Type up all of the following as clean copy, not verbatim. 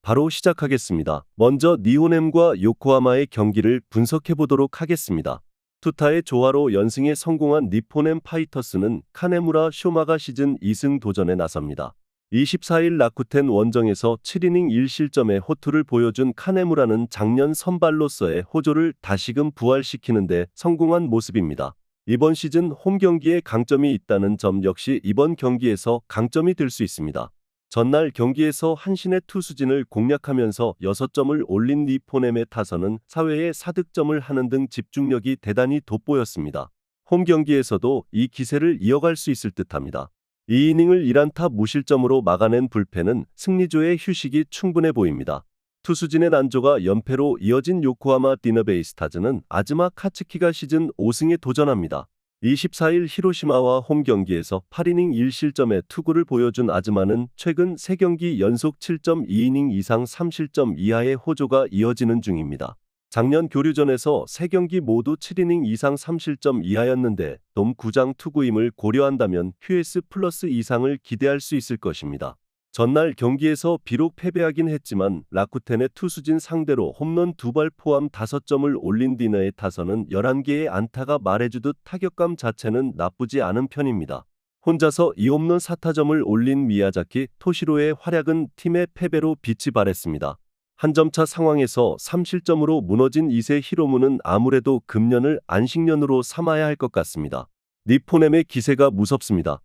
바로 시작하겠습니다. 먼저 니호넴과 요코하마의 경기를 분석해 보도록 하겠습니다. 투타의 조화로 연승에 성공한 니포넴 파이터스는 카네무라 쇼마가 시즌 2승 도전에 나섭니다. 24일 라쿠텐 원정에서 7이닝 1실점의 호투를 보여준 카네무라는 작년 선발로서의 호조를 다시금 부활시키는 데 성공한 모습입니다. 이번 시즌 홈 경기에 강점이 있다는 점 역시 이번 경기에서 강점이 될 수 있습니다. 전날 경기에서 한신의 투수진을 공략하면서 6점을 올린 니포넴의 타선은 4회에 4득점을 하는 등 집중력이 대단히 돋보였습니다. 홈 경기에서도 이 기세를 이어갈 수 있을 듯합니다. 2이닝을 1안타 무실점으로 막아낸 불펜은 승리조의 휴식이 충분해 보입니다. 투수진의 난조가 연패로 이어진 요코하마 디너베이스타즈는 아즈마 카츠키가 시즌 5승에 도전합니다. 24일 히로시마와 홈 경기에서 8이닝 1실점의 투구를 보여준 아즈마는 최근 3경기 연속 7.2이닝 이상 3실점 이하의 호조가 이어지는 중입니다. 작년 교류전에서 3경기 모두 7이닝 이상 3실점 이하였는데 돔 구장 투구임을 고려한다면 QS 플러스 이상을 기대할 수 있을 것입니다. 전날 경기에서 비록 패배하긴 했지만 라쿠텐의 투수진 상대로 홈런 2발 포함 5점을 올린 디너의 타선은 11개의 안타가 말해주듯 타격감 자체는 나쁘지 않은 편입니다. 혼자서 2홈런 4타점을 올린 미야자키 토시로의 활약은 팀의 패배로 빛이 발했습니다. 한 점차 상황에서 3실점으로 무너진 이세 히로무는 아무래도 금년을 안식년으로 삼아야 할 것 같습니다. 니포넴의 기세가 무섭습니다.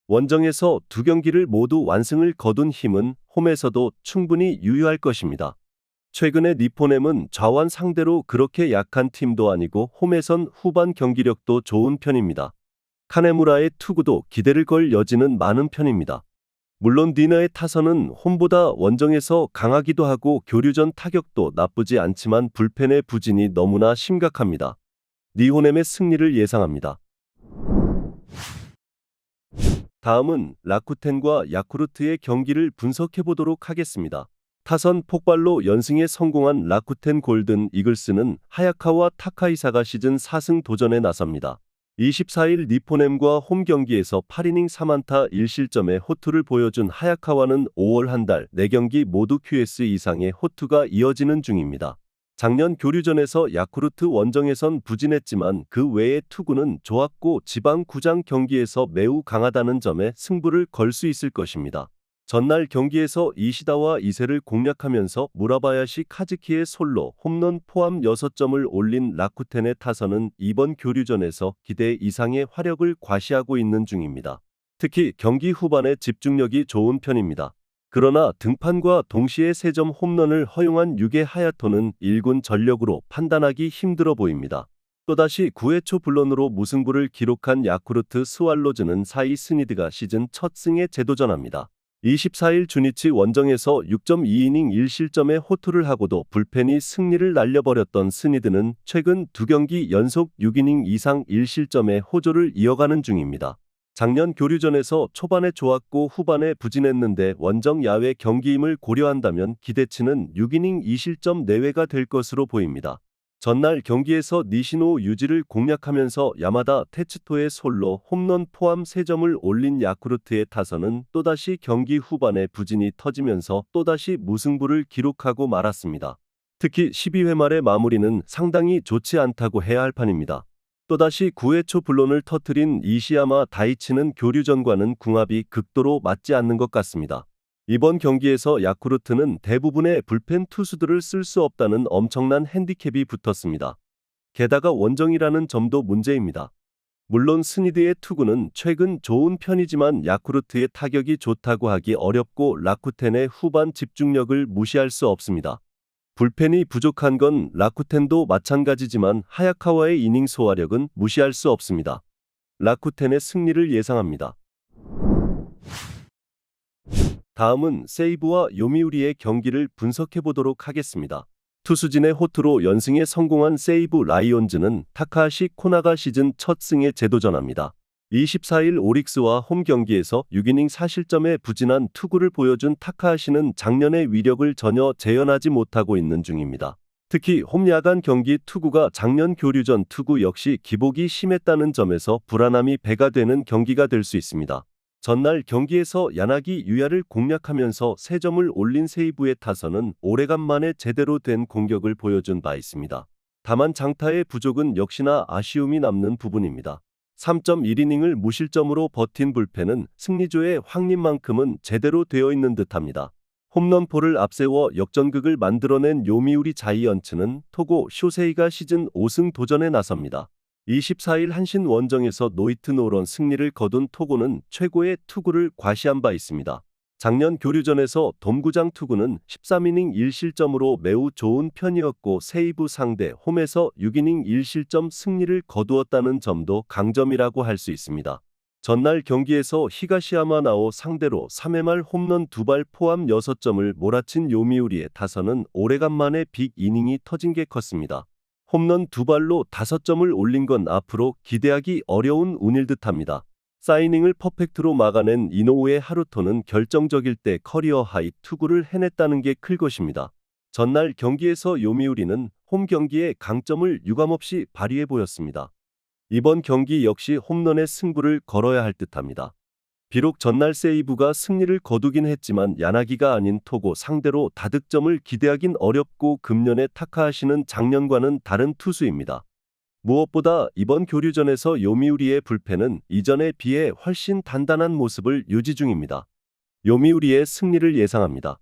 원정에서 2경기를 모두 완승을 거둔 힘은 홈에서도 충분히 유효할 것입니다. 최근에 니포넴은 좌완 상대로 그렇게 약한 팀도 아니고 홈에선 후반 경기력도 좋은 편입니다. 카네무라의 투구도 기대를 걸 여지는 많은 편입니다. 물론 디너의 타선은 홈보다 원정에서 강하기도 하고 교류전 타격도 나쁘지 않지만 불펜의 부진이 너무나 심각합니다. 니호넴의 승리를 예상합니다. 다음은 라쿠텐과 야쿠르트의 경기를 분석해 보도록 하겠습니다. 타선 폭발로 연승에 성공한 라쿠텐 골든 이글스는 하야카와 타카이사가 시즌 4승 도전에 나섭니다. 24일 니포넴과 홈 경기에서 8이닝 3안타 1실점의 호투를 보여준 하야카와는 5월 한 달 4경기 모두 QS 이상의 호투가 이어지는 중입니다. 작년 교류전에서 야쿠르트 원정에선 부진했지만 그 외의 투구는 좋았고 지방 구장 경기에서 매우 강하다는 점에 승부를 걸 수 있을 것입니다. 전날 경기에서 이시다와 이세를 공략하면서 무라바야시 카즈키의 솔로 홈런 포함 6점을 올린 라쿠텐의 타선은 이번 교류전에서 기대 이상의 화력을 과시하고 있는 중입니다. 특히 경기 후반에 집중력이 좋은 편입니다. 그러나 등판과 동시에 3점 홈런을 허용한 유게 하야토는 1군 전력으로 판단하기 힘들어 보입니다. 또다시 9회 초 불런으로 무승부를 기록한 야쿠르트 스왈로즈는 4위 스니드가 시즌 첫 승에 재도전합니다. 24일 주니치 원정에서 6.2이닝 1실점의 호투를 하고도 불펜이 승리를 날려버렸던 스니드는 최근 2경기 연속 6이닝 이상 1실점의 호조를 이어가는 중입니다. 작년 교류전에서 초반에 좋았고 후반에 부진했는데 원정 야외 경기임을 고려한다면 기대치는 6이닝 2실점 내외가 될 것으로 보입니다. 전날 경기에서 니시노 유지를 공략하면서 야마다 테츠토의 솔로 홈런 포함 3점을 올린 야쿠르트의 타선은 또다시 경기 후반에 부진이 터지면서 또다시 무승부를 기록하고 말았습니다. 특히 12회 말의 마무리는 상당히 좋지 않다고 해야 할 판입니다. 또다시 9회 초 불론을 터뜨린 이시야마 다이치는 교류전과는 궁합이 극도로 맞지 않는 것 같습니다. 이번 경기에서 야쿠르트는 대부분의 불펜 투수들을 쓸 수 없다는 엄청난 핸디캡이 붙었습니다. 게다가 원정이라는 점도 문제입니다. 물론 스니드의 투구는 최근 좋은 편이지만 야쿠르트의 타격이 좋다고 하기 어렵고 라쿠텐의 후반 집중력을 무시할 수 없습니다. 불펜이 부족한 건 라쿠텐도 마찬가지지만 하야카와의 이닝 소화력은 무시할 수 없습니다. 라쿠텐의 승리를 예상합니다. 다음은 세이브와 요미우리의 경기를 분석해 보도록 하겠습니다. 투수진의 호투로 연승에 성공한 세이브 라이온즈는 타카하시 코나가 시즌 첫 승에 재도전합니다. 24일 오릭스와 홈 경기에서 6이닝 4실점의 부진한 투구를 보여준 타카하시는 작년의 위력을 전혀 재현하지 못하고 있는 중입니다. 특히 홈 야간 경기 투구가 작년 교류전 투구 역시 기복이 심했다는 점에서 불안함이 배가 되는 경기가 될 수 있습니다. 전날 경기에서 야나기 유야를 공략하면서 3점을 올린 세이브의 타선은 오래간만에 제대로 된 공격을 보여준 바 있습니다. 다만 장타의 부족은 역시나 아쉬움이 남는 부분입니다. 3.1이닝을 무실점으로 버틴 불펜은 승리조의 확립만큼은 제대로 되어 있는 듯합니다. 홈런포를 앞세워 역전극을 만들어낸 요미우리 자이언츠는 토고 쇼세이가 시즌 5승 도전에 나섭니다. 24일 한신 원정에서 노히트 노런 승리를 거둔 토고는 최고의 투구를 과시한 바 있습니다. 작년 교류전에서 돔구장 투구는 13이닝 1실점으로 매우 좋은 편이었고 세이브 상대 홈에서 6이닝 1실점 승리를 거두었다는 점도 강점이라고 할 수 있습니다. 전날 경기에서 히가시야마 나오 상대로 3회 말 홈런 2발 포함 6점을 몰아친 요미우리의 타선은 오래간만에 빅 이닝이 터진 게 컸습니다. 홈런 2발로 5점을 올린 건 앞으로 기대하기 어려운 운일 듯합니다. 사이닝을 퍼펙트로 막아낸 이노우의 하루토는 결정적일 때 커리어 하이 투구를 해냈다는 게 클 것입니다. 전날 경기에서 요미우리는 홈 경기에 강점을 유감없이 발휘해 보였습니다. 이번 경기 역시 홈런의 승부를 걸어야 할 듯합니다. 비록 전날 세이브가 승리를 거두긴 했지만 야나기가 아닌 토고 상대로 다득점을 기대하긴 어렵고 금년의 타카하시는 작년과는 다른 투수입니다. 무엇보다 이번 교류전에서 요미우리의 불펜은 이전에 비해 훨씬 단단한 모습을 유지 중입니다. 요미우리의 승리를 예상합니다.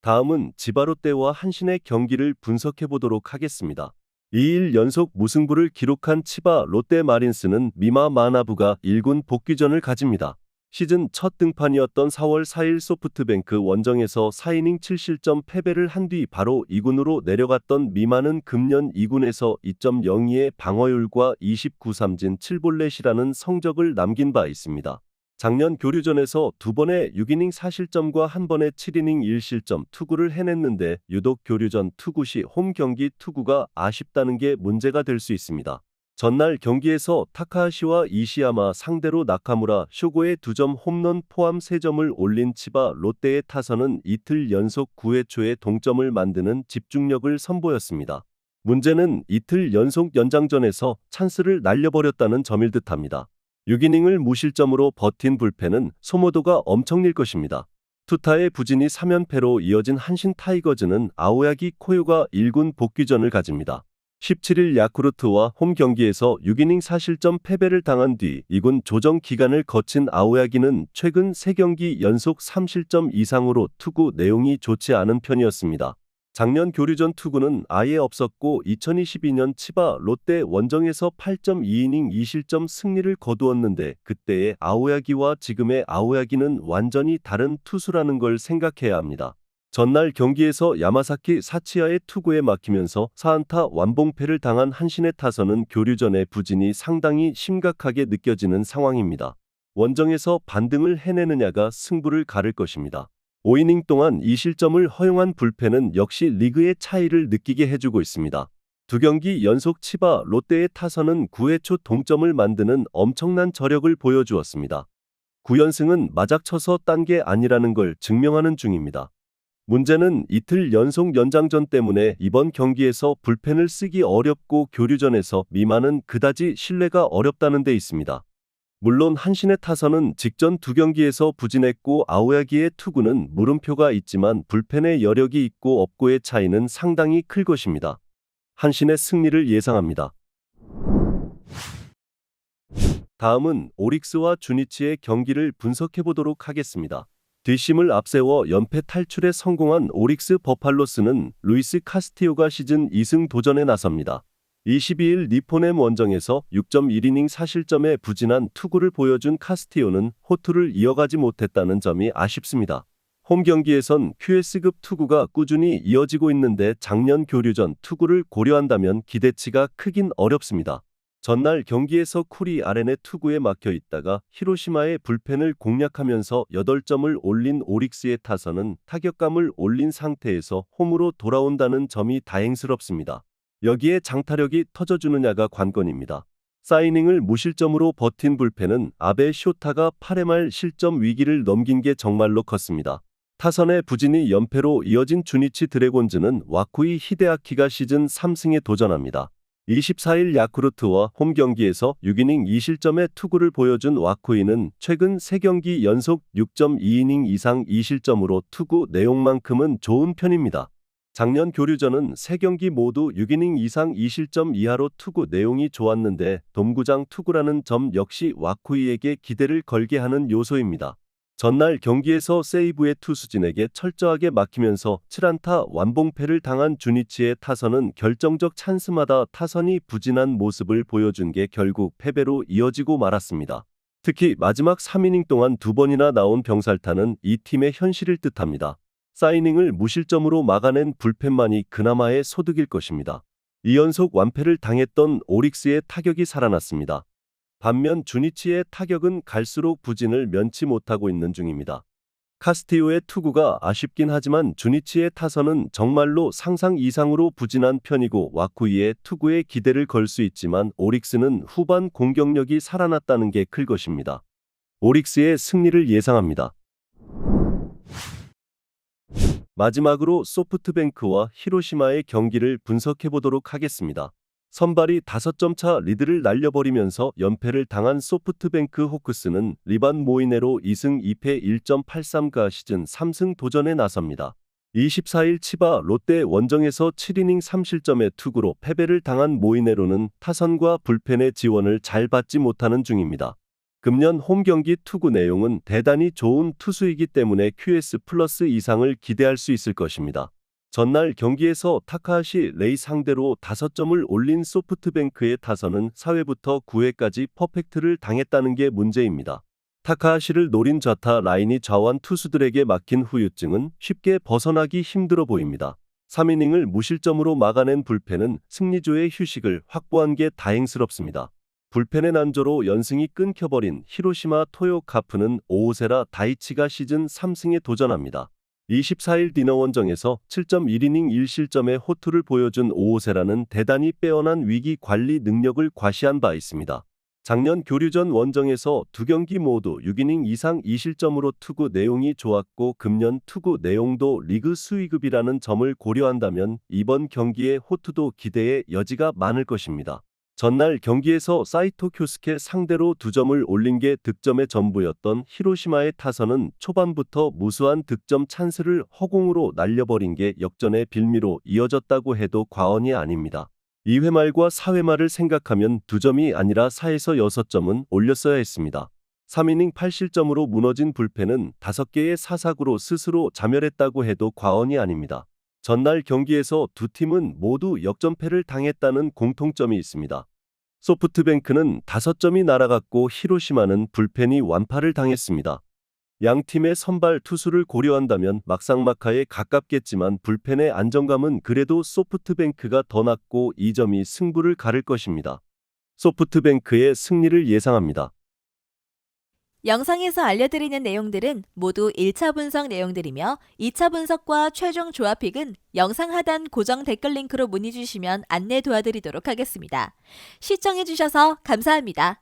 다음은 지바롯데와 한신의 경기를 분석해 보도록 하겠습니다. 2일 연속 무승부를 기록한 치바 롯데 마린스는 미마 마나부가 1군 복귀전을 가집니다. 시즌 첫 등판이었던 4월 4일 소프트뱅크 원정에서 4이닝 7실점 패배를 한 뒤 바로 2군으로 내려갔던 미마는 금년 2군에서 2.02의 방어율과 29삼진 7볼넷이라는 성적을 남긴 바 있습니다. 작년 교류전에서 2번의 6이닝 4실점과 1번의 7이닝 1실점 투구를 해냈는데 유독 교류전 투구 시 홈 경기 투구가 아쉽다는 게 문제가 될 수 있습니다. 전날 경기에서 타카하시와 이시야마 상대로 나카무라, 쇼고의 2점 홈런 포함 3점을 올린 치바 롯데의 타선은 이틀 연속 9회 초에 동점을 만드는 집중력을 선보였습니다. 문제는 이틀 연속 연장전에서 찬스를 날려버렸다는 점일 듯합니다. 6이닝을 무실점으로 버틴 불펜은 소모도가 엄청날 것입니다. 투타의 부진이 3연패로 이어진 한신 타이거즈는 아오야기 코요가 1군 복귀전을 가집니다. 17일 야쿠르트와 홈 경기에서 6이닝 4실점 패배를 당한 뒤 2군 조정 기간을 거친 아오야기는 최근 3경기 연속 3실점 이상으로 투구 내용이 좋지 않은 편이었습니다. 작년 교류전 투구는 아예 없었고 2022년 치바 롯데 원정에서 8.2이닝 2실점 승리를 거두었는데 그때의 아오야기와 지금의 아오야기는 완전히 다른 투수라는 걸 생각해야 합니다. 전날 경기에서 야마사키 사치야의 투구에 막히면서 4안타 완봉패를 당한 한신의 타선은 교류전의 부진이 상당히 심각하게 느껴지는 상황입니다. 원정에서 반등을 해내느냐가 승부를 가를 것입니다. 5이닝 동안 2실점을 허용한 불펜은 역시 리그의 차이를 느끼게 해주고 있습니다. 2경기 연속 치바 롯데의 타선은 9회 초 동점을 만드는 엄청난 저력을 보여주었습니다. 9연승은 마작쳐서 딴 게 아니라는 걸 증명하는 중입니다. 문제는 이틀 연속 연장전 때문에 이번 경기에서 불펜을 쓰기 어렵고 교류전에서 미마는 그다지 신뢰가 어렵다는 데 있습니다. 물론 한신의 타선은 직전 2경기에서 부진했고 아오야기의 투구는 물음표가 있지만 불펜의 여력이 있고 없고의 차이는 상당히 클 것입니다. 한신의 승리를 예상합니다. 다음은 오릭스와 주니치의 경기를 분석해 보도록 하겠습니다. 뒷심을 앞세워 연패 탈출에 성공한 오릭스 버팔로스는 루이스 카스티오가 시즌 2승 도전에 나섭니다. 22일 니포넴 원정에서 6.1이닝 4실점에 부진한 투구를 보여준 카스티오는 호투를 이어가지 못했다는 점이 아쉽습니다. 홈 경기에선 QS급 투구가 꾸준히 이어지고 있는데 작년 교류전 투구를 고려한다면 기대치가 크긴 어렵습니다. 전날 경기에서 쿠리 아렌의 투구에 막혀 있다가 히로시마의 불펜을 공략하면서 8점을 올린 오릭스의 타선은 타격감을 올린 상태에서 홈으로 돌아온다는 점이 다행스럽습니다. 여기에 장타력이 터져주느냐가 관건입니다. 사이닝을 무실점으로 버틴 불펜은 아베 쇼타가 8회 말 실점 위기를 넘긴 게 정말로 컸습니다. 타선의 부진이 연패로 이어진 주니치 드래곤즈는 와쿠이 히데아키가 시즌 3승에 도전합니다. 24일 야쿠르트와 홈 경기에서 6이닝 2실점의 투구를 보여준 와쿠이는 최근 3경기 연속 6.2이닝 이상 2실점으로 투구 내용만큼은 좋은 편입니다. 작년 교류전은 3경기 모두 6이닝 이상 2실점 이하로 투구 내용이 좋았는데 돔구장 투구라는 점 역시 와쿠이에게 기대를 걸게 하는 요소입니다. 전날 경기에서 세이브의 투수진에게 철저하게 막히면서 7안타 완봉패를 당한 주니치의 타선은 결정적 찬스마다 타선이 부진한 모습을 보여준 게 결국 패배로 이어지고 말았습니다. 특히 마지막 3이닝 동안 2번이나 나온 병살타는 이 팀의 현실을 뜻합니다. 사이닝을 무실점으로 막아낸 불펜만이 그나마의 소득일 것입니다. 2연속 완패를 당했던 오릭스의 타격이 살아났습니다. 반면 주니치의 타격은 갈수록 부진을 면치 못하고 있는 중입니다. 카스티오의 투구가 아쉽긴 하지만 주니치의 타선은 정말로 상상 이상으로 부진한 편이고 와쿠이의 투구에 기대를 걸 수 있지만 오릭스는 후반 공격력이 살아났다는 게 클 것입니다. 오릭스의 승리를 예상합니다. 마지막으로 소프트뱅크와 히로시마의 경기를 분석해보도록 하겠습니다. 선발이 5점 차 리드를 날려버리면서 연패를 당한 소프트뱅크 호크스는 리반 모이네로 2승 2패 1.83가 시즌 3승 도전에 나섭니다. 24일 치바 롯데 원정에서 7이닝 3실점의 투구로 패배를 당한 모이네로는 타선과 불펜의 지원을 잘 받지 못하는 중입니다. 금년 홈 경기 투구 내용은 대단히 좋은 투수이기 때문에 QS 플러스 이상을 기대할 수 있을 것입니다. 전날 경기에서 타카하시 레이 상대로 5점을 올린 소프트뱅크의 타선은 4회부터 9회까지 퍼펙트를 당했다는 게 문제입니다. 타카하시를 노린 좌타 라인이 좌완 투수들에게 막힌 후유증은 쉽게 벗어나기 힘들어 보입니다. 3이닝을 무실점으로 막아낸 불펜은 승리조의 휴식을 확보한 게 다행스럽습니다. 불펜의 난조로 연승이 끊겨버린 히로시마 토요카프는 오오세라 다이치가 시즌 3승에 도전합니다. 24일 디너원정에서 7.1이닝 1실점의 호투를 보여준 오오세라는 대단히 빼어난 위기 관리 능력을 과시한 바 있습니다. 작년 교류전 원정에서 2경기 모두 6이닝 이상 2실점으로 투구 내용이 좋았고 금년 투구 내용도 리그 수위급이라는 점을 고려한다면 이번 경기의 호투도 기대의 여지가 많을 것입니다. 전날 경기에서 사이토 쿄스케 상대로 2점을 올린 게 득점의 전부였던 히로시마의 타선은 초반부터 무수한 득점 찬스를 허공으로 날려버린 게 역전의 빌미로 이어졌다고 해도 과언이 아닙니다. 2회 말과 4회 말을 생각하면 2점이 아니라 4에서 6점은 올렸어야 했습니다. 3이닝 8실점으로 무너진 불펜은 5개의 사사구로 스스로 자멸했다고 해도 과언이 아닙니다. 전날 경기에서 두 팀은 모두 역전패를 당했다는 공통점이 있습니다. 소프트뱅크는 5점이 날아갔고 히로시마는 불펜이 완파를 당했습니다. 양 팀의 선발 투수를 고려한다면 막상막하에 가깝겠지만 불펜의 안정감은 그래도 소프트뱅크가 더 낮고 이 점이 승부를 가를 것입니다. 소프트뱅크의 승리를 예상합니다. 영상에서 알려드리는 내용들은 모두 1차 분석 내용들이며 2차 분석과 최종 조합픽은 영상 하단 고정 댓글 링크로 문의 주시면 안내 도와드리도록 하겠습니다. 시청해주셔서 감사합니다.